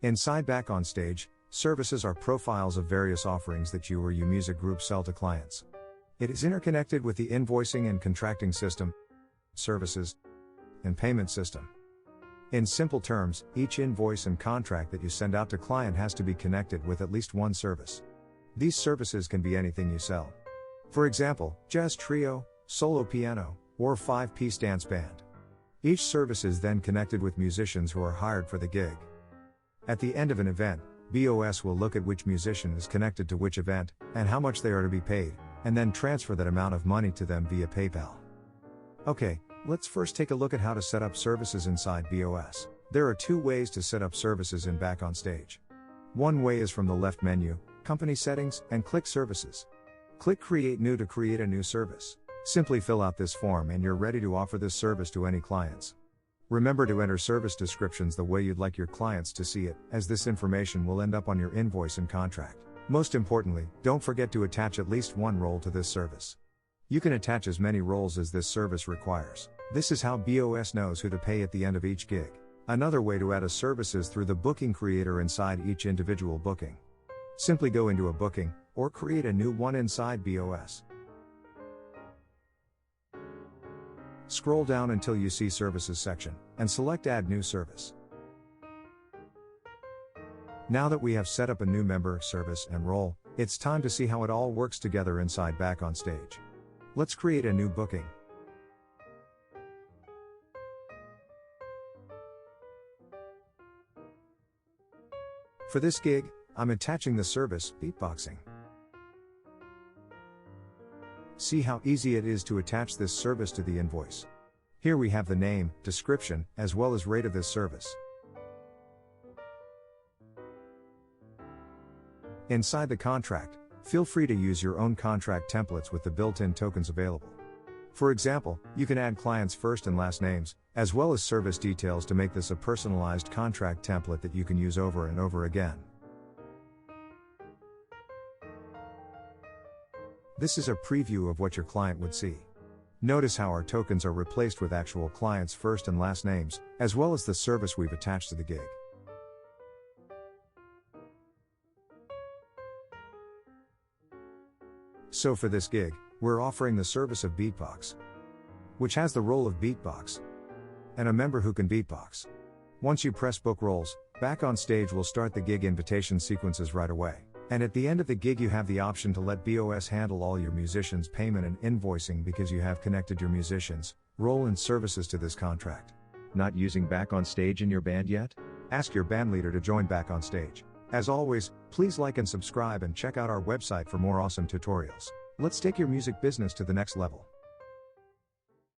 Inside Back on Stage, services are profiles of various offerings that you or your music group sell to clients. It is interconnected with the invoicing and contracting system, services, and payment system. In simple terms, each invoice and contract that you send out to client has to be connected with at least one service. These services can be anything you sell. For example, jazz trio, solo piano, or 5-piece dance band. Each service is then connected with musicians who are hired for the gig. At the end of an event, BOS will look at which musician is connected to which event, and how much they are to be paid, and then transfer that amount of money to them via PayPal. Okay, let's first take a look at how to set up services inside BOS. There are two ways to set up services in Back on Stage. One way is from the left menu, Company Settings, and click Services. Click Create New to create a new service. Simply fill out this form and you're ready to offer this service to any clients. Remember to enter service descriptions the way you'd like your clients to see it, as this information will end up on your invoice and contract. Most importantly, don't forget to attach at least one role to this service. You can attach as many roles as this service requires. This is how BOS knows who to pay at the end of each gig. Another way to add a service is through the booking creator inside each individual booking. Simply go into a booking, or create a new one inside BOS. Scroll down until you see Services section, and select Add New Service. Now that we have set up a new member, service, and role, it's time to see how it all works together inside Back on Stage. Let's create a new booking. For this gig, I'm attaching the service, beatboxing. See how easy it is to attach this service to the invoice. Here we have the name, description, as well as rate of this service. Inside the contract, feel free to use your own contract templates with the built-in tokens available. For example, you can add clients' first and last names, as well as service details to make this a personalized contract template that you can use over and over again. This is a preview of what your client would see. Notice how our tokens are replaced with actual clients' first and last names, as well as the service we've attached to the gig. So for this gig, we're offering the service of beatbox, which has the role of beatbox, and a member who can beatbox. Once you press book roles, Back on Stage will start the gig invitation sequences right away. And at the end of the gig you have the option to let BOS handle all your musicians' payment and invoicing because you have connected your musicians, role and services to this contract. Not using Back on Stage in your band yet? Ask your bandleader to join Back on Stage. As always, please like and subscribe and check out our website for more awesome tutorials. Let's take your music business to the next level.